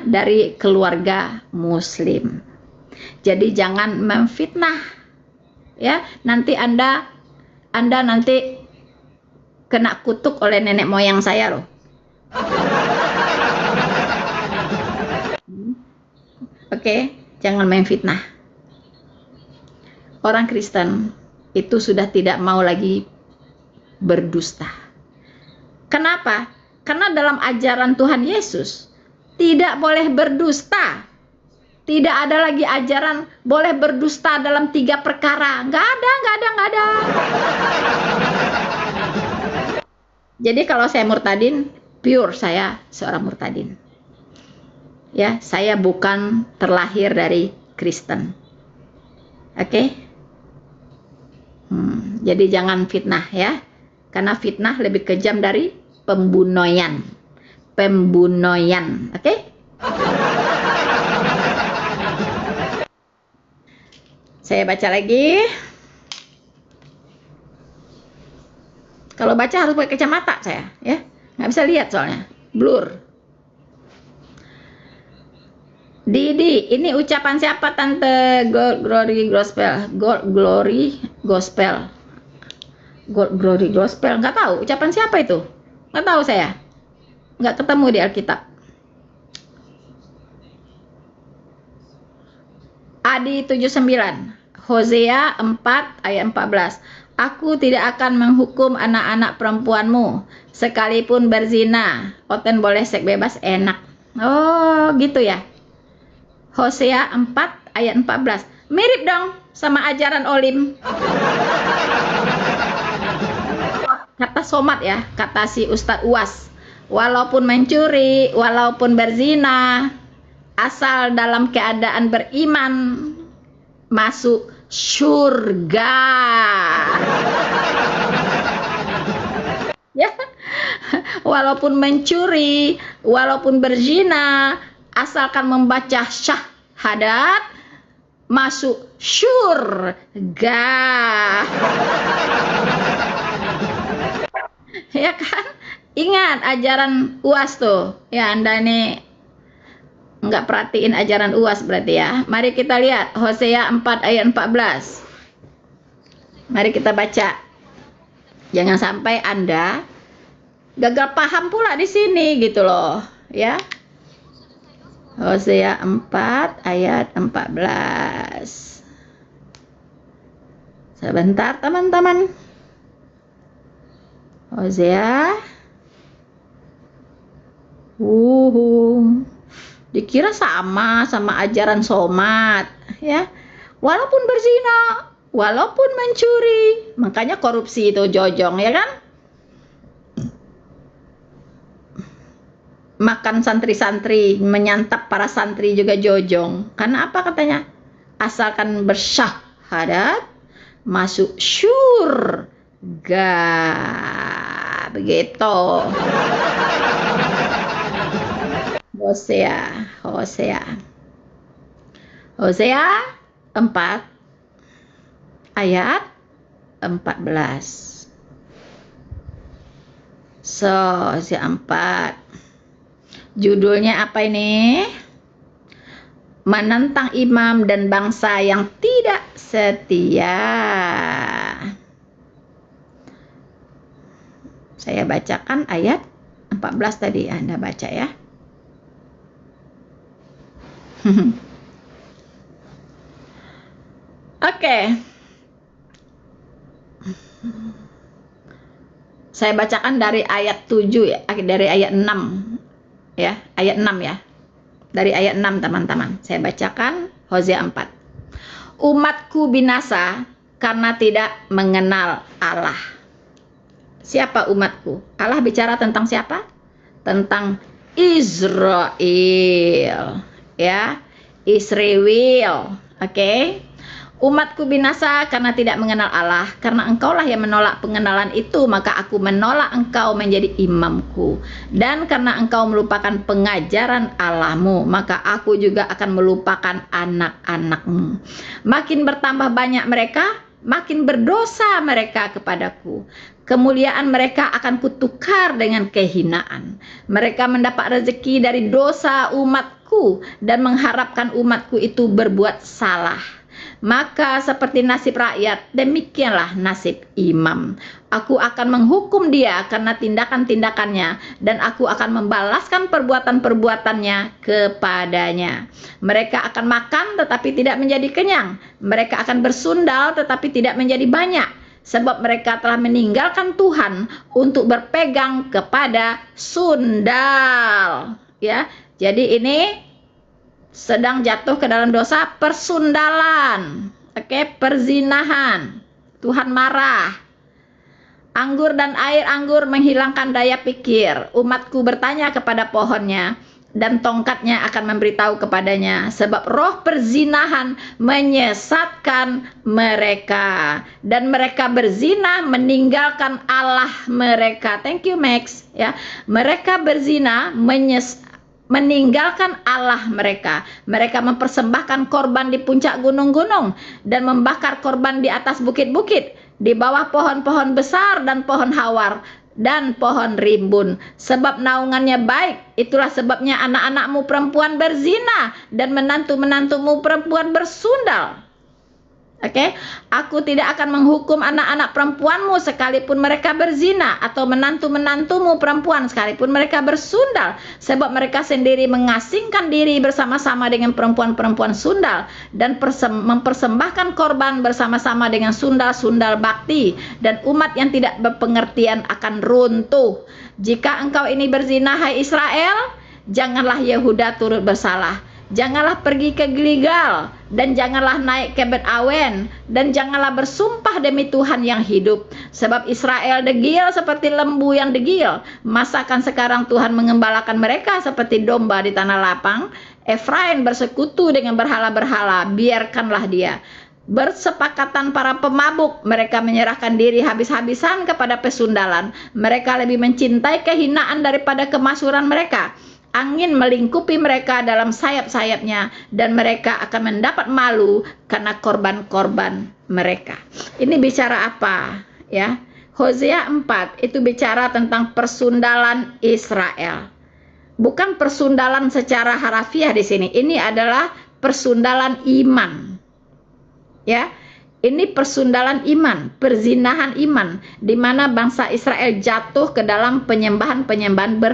dari keluarga muslim. Jadi jangan memfitnah, ya. Nanti Anda nanti kena kutuk oleh nenek moyang saya loh. Oke, jangan memfitnah. Orang Kristen itu sudah tidak mau lagi berdusta. Kenapa? Karena dalam ajaran Tuhan Yesus tidak boleh berdusta. Tidak ada lagi ajaran boleh berdusta dalam 3 perkara. Nggak ada. Jadi kalau saya murtadin, pure saya seorang murtadin. Ya, saya bukan terlahir dari Kristen. Oke? Jadi jangan fitnah ya. Karena fitnah lebih kejam dari pembunuhan. Oke? Saya baca lagi. Kalau baca harus pakai kacamata saya, ya. Nggak bisa lihat soalnya, blur. Didi, ini ucapan siapa Tante? Glory Gospel. Glory Gospel. Glory Gospel, nggak tahu. Ucapan siapa itu? Nggak tahu saya. Nggak ketemu di Alkitab. Adi 79, Hosea 4 ayat 14. Aku tidak akan menghukum anak-anak perempuanmu sekalipun berzina. Oten boleh seks bebas, enak. Oh, gitu ya. Hosea 4 ayat 14. Mirip dong sama ajaran Olim. Kata somat ya, kata si Ustadz Uas. Walaupun mencuri, walaupun berzina, asal dalam keadaan beriman, masuk surga. Ya, walaupun mencuri, walaupun berzina, asalkan membaca syahadat, masuk surga. Ya kan? Ingat ajaran Uas tuh. Ya, Anda ini nggak perhatiin ajaran Uas berarti ya. Mari kita lihat Hosea 4 ayat 14. Mari kita baca. Jangan sampai Anda gagal paham pula di sini gitu loh, ya. Hosea 4 ayat 14. Sebentar teman-teman. Hosea. Dikira sama ajaran somat, ya. Walaupun berzina, walaupun mencuri, makanya korupsi itu jojong, ya kan? Makan santri-santri, menyantap para santri juga jojong. Karena apa katanya? Asalkan bersyahadat, masuk surga. Begitu. Hosea 4 ayat 14. Hosea 4. Judulnya apa ini? Menentang imam dan bangsa yang tidak setia. Saya bacakan ayat 14 tadi, Anda baca ya. Oke. Saya bacakan dari ayat 7 ya, dari ayat 6 ya, ayat 6 ya. Dari ayat 6 teman-teman. Saya bacakan Hosea 4. Umatku binasa karena tidak mengenal Allah. Siapa umatku? Allah bicara tentang siapa? Tentang Israel. Ya, Israel. Oke. Umatku binasa karena tidak mengenal Allah. Karena engkaulah yang menolak pengenalan itu, maka aku menolak engkau menjadi imamku. Dan karena engkau melupakan pengajaran Allahmu, maka aku juga akan melupakan anak-anakmu. Makin bertambah banyak mereka, makin berdosa mereka kepadaku. Kemuliaan mereka akan kutukar dengan kehinaan. Mereka mendapat rezeki dari dosa umat umatku dan mengharapkan umatku itu berbuat salah. Maka seperti nasib rakyat, demikianlah nasib imam. Aku akan menghukum dia karena tindakan-tindakannya, dan aku akan membalaskan perbuatan-perbuatannya kepadanya. Mereka akan makan tetapi tidak menjadi kenyang. Mereka akan bersundal tetapi tidak menjadi banyak. Sebab mereka telah meninggalkan Tuhan untuk berpegang kepada sundal. Ya, jadi ini sedang jatuh ke dalam dosa persundalan, perzinahan. Tuhan marah. Anggur dan air anggur menghilangkan daya pikir. Umatku bertanya kepada pohonnya, dan tongkatnya akan memberitahu kepadanya, sebab roh perzinahan menyesatkan mereka, dan mereka berzina meninggalkan Allah mereka. Thank you, Max. Ya, mereka berzina meninggalkan Allah mereka. Mereka mempersembahkan korban di puncak gunung-gunung dan membakar korban di atas bukit-bukit, di bawah pohon-pohon besar dan pohon hawar dan pohon rimbun. Sebab naungannya baik, itulah sebabnya anak-anakmu perempuan berzina dan menantu-menantumu perempuan bersundal. Aku tidak akan menghukum anak-anak perempuanmu sekalipun mereka berzina, atau menantu-menantumu perempuan sekalipun mereka bersundal, sebab mereka sendiri mengasingkan diri bersama-sama dengan perempuan-perempuan sundal dan mempersembahkan korban bersama-sama dengan sundal-sundal bakti, dan umat yang tidak berpengertian akan runtuh. Jika engkau ini berzina, hai Israel, janganlah Yehuda turut bersalah. Janganlah pergi ke Gilgal, dan janganlah naik ke Bet Awen, dan janganlah bersumpah demi Tuhan yang hidup. Sebab Israel degil seperti lembu yang degil. Masakan sekarang Tuhan mengembalakan mereka seperti domba di tanah lapang? Efraim bersekutu dengan berhala-berhala, biarkanlah dia. Bersepakatan para pemabuk, mereka menyerahkan diri habis-habisan kepada pesundalan. Mereka lebih mencintai kehinaan daripada kemasyhuran mereka. Angin melingkupi mereka dalam sayap-sayapnya, dan mereka akan mendapat malu karena korban-korban mereka. Ini bicara apa? Ya, Hosea 4 itu bicara tentang persundalan Israel. Bukan persundalan secara harafiah di sini. Ini adalah persundalan iman. Ya, ini persundalan iman, perzinahan iman, di mana bangsa Israel jatuh ke dalam penyembahan-penyembahan berhala.